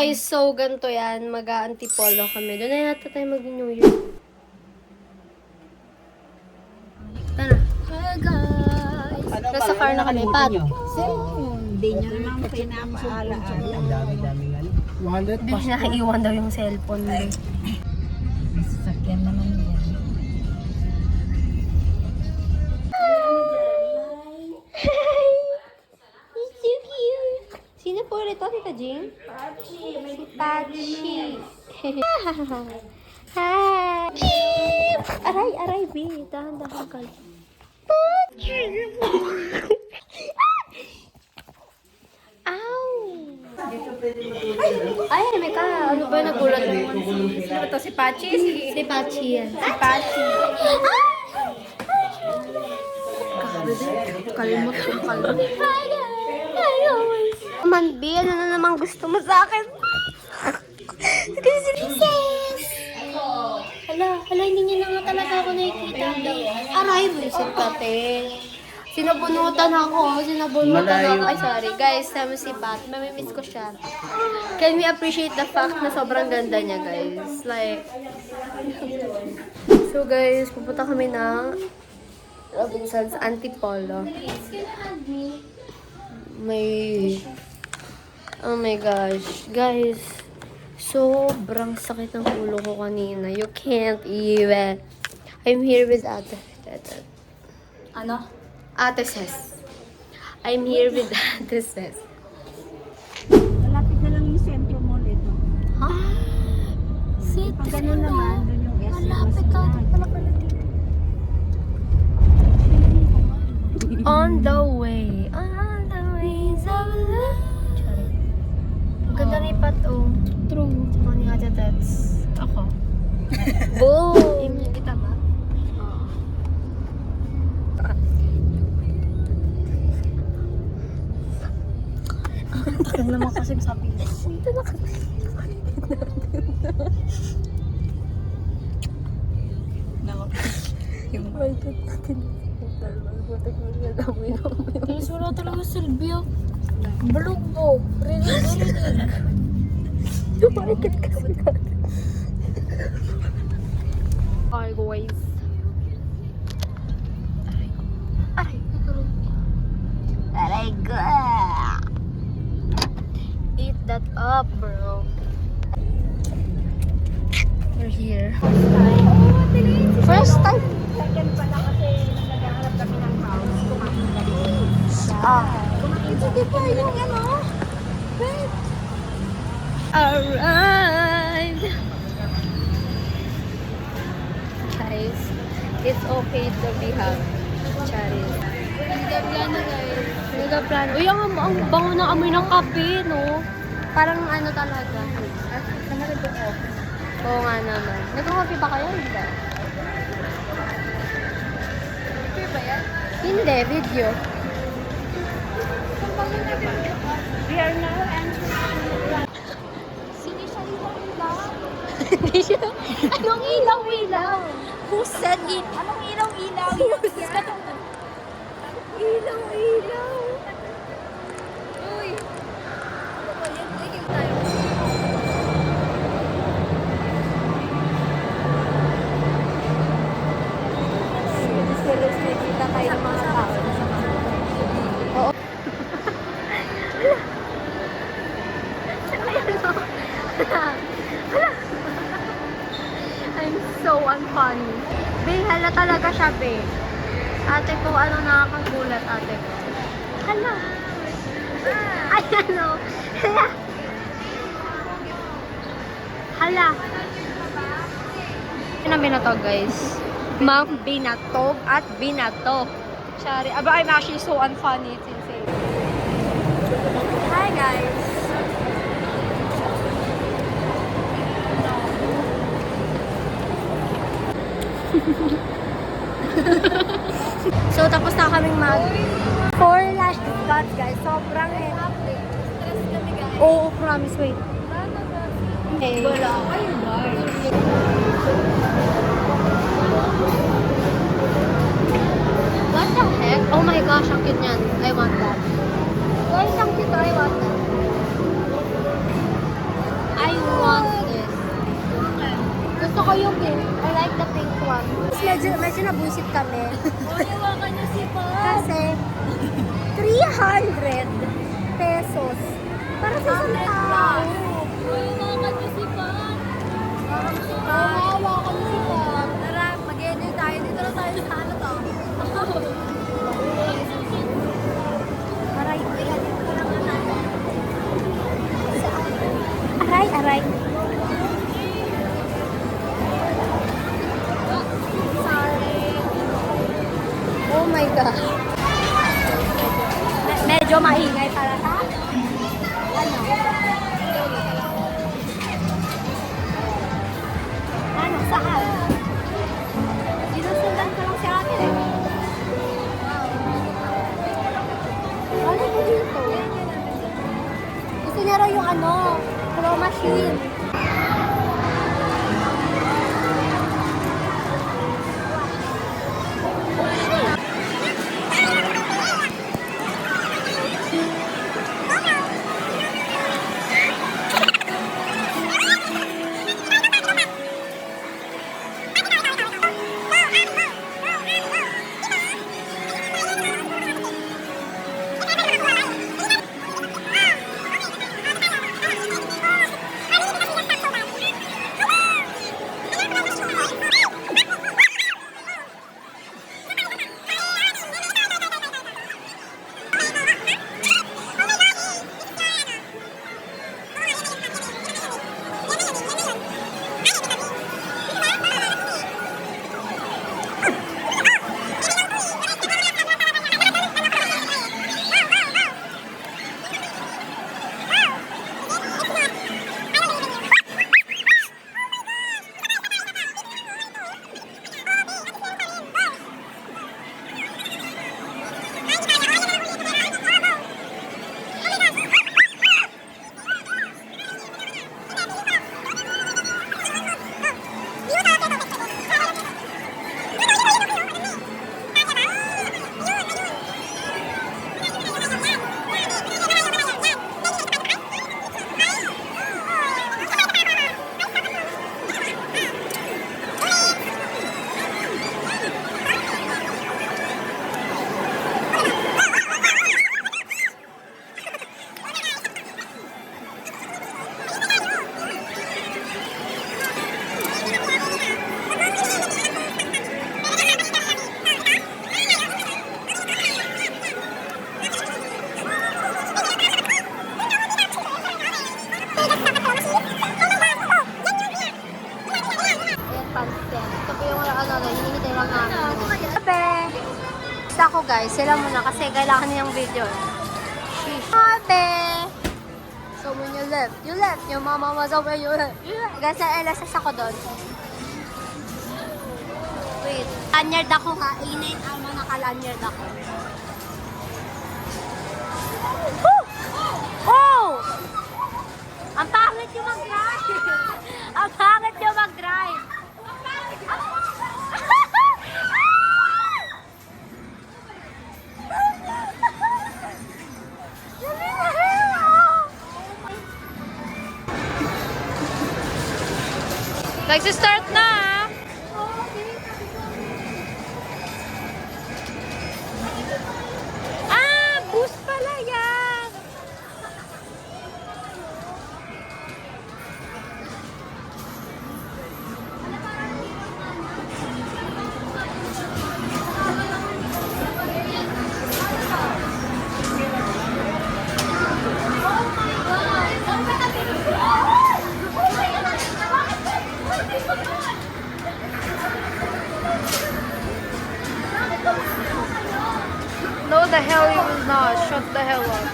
Guys, so ganito yan. Mag-a-antipolo kami. Doon na yata tayo mag-New Year. Tara. Hi guys! Nasa car na kami. Pat. Hindi niya naman pinapaalaan. Dami-daming ano. Wallet Hindi na naiwan daw yung cellphone mo. Sasakyan naman yan. Hi! He's so cute! Sino po ulit ito, Tita Jing? Pachi, may Si Pachi. Hi! Aray, aray, B. Dahan-dahan ka lang. Pachi! Ow! Ay, may ka. Ano ba nagulat mo? Sino to? Si Pachi? Si Pachi yan. Si Pachi. Kalimot yung kalimot. Hi guys! Man, B, ano na naman gusto mo sa akin? Kasi si Princess! Hala, hindi niya na nga talaga ako nakikita. Aray, visit ka, te. Sinabunutan ako. Ay, sorry. Guys, sama si Pat. Mamimiss ko siya. Can we appreciate the fact na sobrang ganda niya, guys? Like, so guys, pupunta kami ng Robinson's Antipolo. Oh my gosh. Guys, sobrang sakit ng ulo ko kanina. You can't even. I'm here with Ate. Ano? Ate Ses. I'm here with Ate Ses. Malapit na lang yung sentro mall ito. Ha? Sit. Pag ganun naman, doon yung SM. Malapit ka. On the way. On the ways of love. Sorry. Ang ganda ni Pat, oh. True. Tsaka ni Ate Tets. Ako. Boom! Imagine kita ba? Oo. Tagal naman kasi sabi. Dito na kami. Yung Balikat natin. Guys, wala talaga Silvia. Balugbo. Rinig. Balikat kasi natin. Ay, guys. Aray ko. Eat that up, bro. We're here. First time. second pala kasi naghahanap kami ng house. Kumain kami. Kumain Sige pa yung ano. Wait. Alright. Guys, it's okay to be happy. Charis. Nagka-plano guys. Nagka-plano. Uy, ang bango ng amoy ng kape, no? Parang ano talaga. Oo nga naman. Nagka-coffee ba kayo? Hindi. Hindi, video. We are now entering. Hindi siya ilaw-ilaw. Hindi siya. Anong ilaw-ilaw? Who said it? Anong ilaw-ilaw? Ilaw-ilaw. Uy. Nakikita tayo ng mga tao. Oo. I'm so unfunny. Be, hala talaga siya, be. Ate ko, ano nakakagulat, ate ko. Hala. Ay, ano. Hala. Hala. Ano binato, guys? Ma'am Binatog at Binato. Sorry. I'm actually so unfunny. It's insane. Hi, guys. So, tapos na kaming mag 4 lash cuts, guys. Sobrang stress kami, guys. Oo, promise. Wait. Okay. Wala kayo, guys. What the heck? Oh my gosh, ang cute niyan. I want that. Guys, ang cute. I want that. ko yung pink. I like the pink one. Medyo nabuisit kami. Iwakan niyo si Pa. Kasi 300 pesos. Para sa isang tao. Iwakan niyo si Pa. Kawawa kami si Pag. Tara, mag-enjoy tayo. Dito na tayo sa ano to. Aray. Aray, aray. Sorry. Oh my God. Medyo maingay para sa ano, saan? Sinusundan ko lang si ate. Ano mo dito? Gusto niya raw yung ano, claw machine. Ako guys, sila muna kasi kailangan niyang video. Ate! So when you left, your mama was over, you left. Guys, na-LSS ako doon. Wait, lanyard ako ha. Inain ang mga naka-lanyard ako. Woo! Oh! Ang pangit yung mag-drive! Ang pangit yung mag-drive! Nagsi-start na ah. Ah, boost pala yan. No, the hell you will not. Shut the hell up.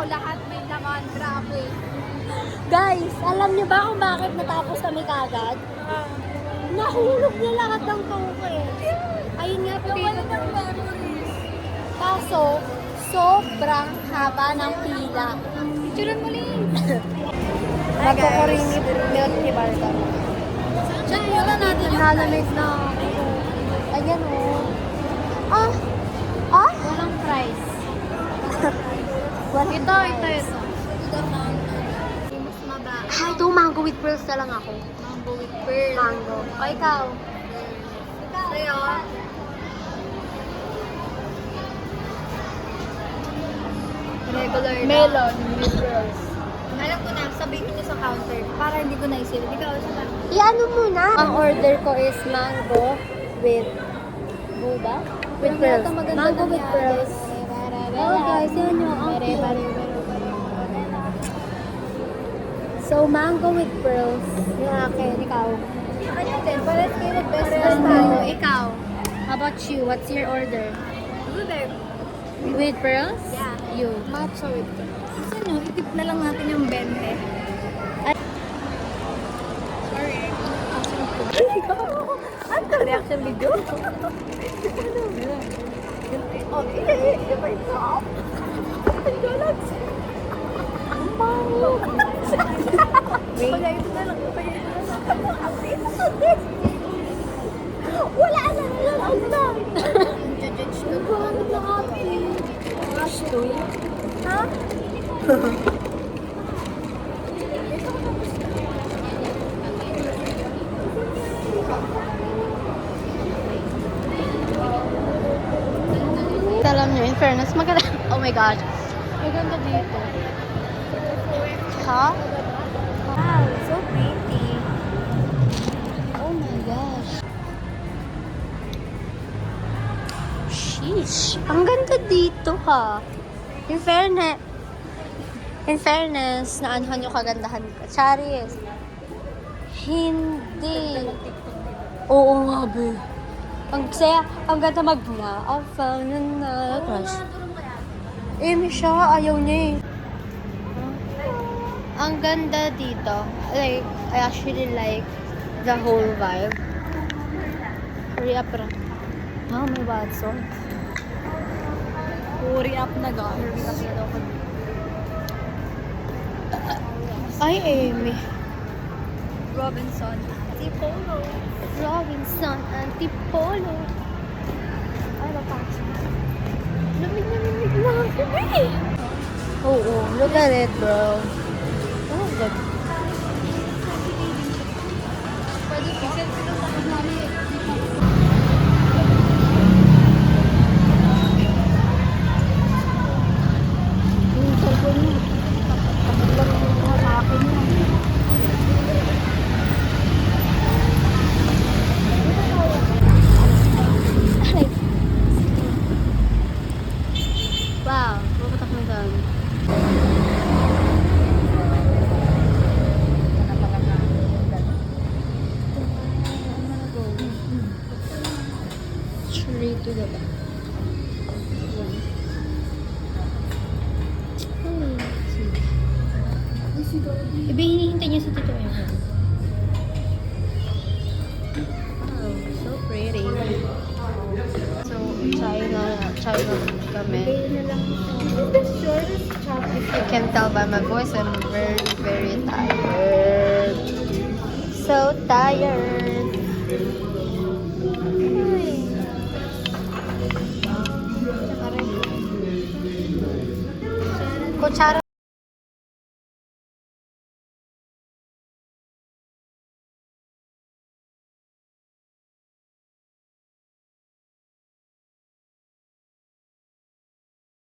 Lahat may laman, grabe. Guys, alam niyo ba kung bakit natapos kami kagad? Nahulog niya lahat ng token. Ayun nga, potato memories. Kaso, sobrang haba ng pila. Picturean mo lang. Magkukuring milk ni Barta. Check muna natin yung Nalamig na ako. Ayan o. Ah! Ah? walang price. What? Ito. Mas maba. Ah, ito mango with pearls na lang ako. Mango with pearl. Mango. O ikaw? Sa'yo? Regular melon with pearls. Alam ko na, sabihin niyo sa counter para hindi ko naisip. Ikaw, sa Iano muna. Ang order ko is mango with boba? With pearls. Mango with pearls. Oh guys, yan yung So, mango with pearls. Yung akin, ikaw. Ano din? Pares kayo with best Best friend. tayo. Ikaw. How about you? What's your order? Blueberry. With pearls? Yeah. You. Matcha with pearls. Gusto nyo, itip na lang natin yung 20. Sorry. Ano ka reaction video? Oh, iya pa ito. Ang galat. Ang baho. Kaya ito na lang. Wala na lang. Ang na. Judge ko. Ang happy. Rush to ha? Alam nyo, in fairness, maganda. Oh my God. Maganda dito. Ha? Wow, so pretty. Oh my gosh. Sheesh. Ang ganda dito ha. In fairness, naanhan yung kagandahan ko. Charis. Hindi. Oo nga, be. Ang saya, ang ganda magna. I found another crush. Amy siya, ayaw niya eh. Ang ganda dito. Like, I actually like the whole vibe. Hurry up, ra. Oh, may Watson. Hurry up na guys. Ay, Amy. Robinson. Antipolo. Robinson Antipolo. Ay, mapasok. Lamig na ako. Oo, look at it, bro. Oh, good. Pwede pisil sila sa kanami. Yung cellphone mo. Kapag lang yung halakin mo. Ay. Wow, puputak mo doon. Straight to the back. Iba hinihintay niya si Tito Evan. Oh, so pretty. So, China kami. You can tell by my voice, I'm very, very tired. So tired. Kutsara.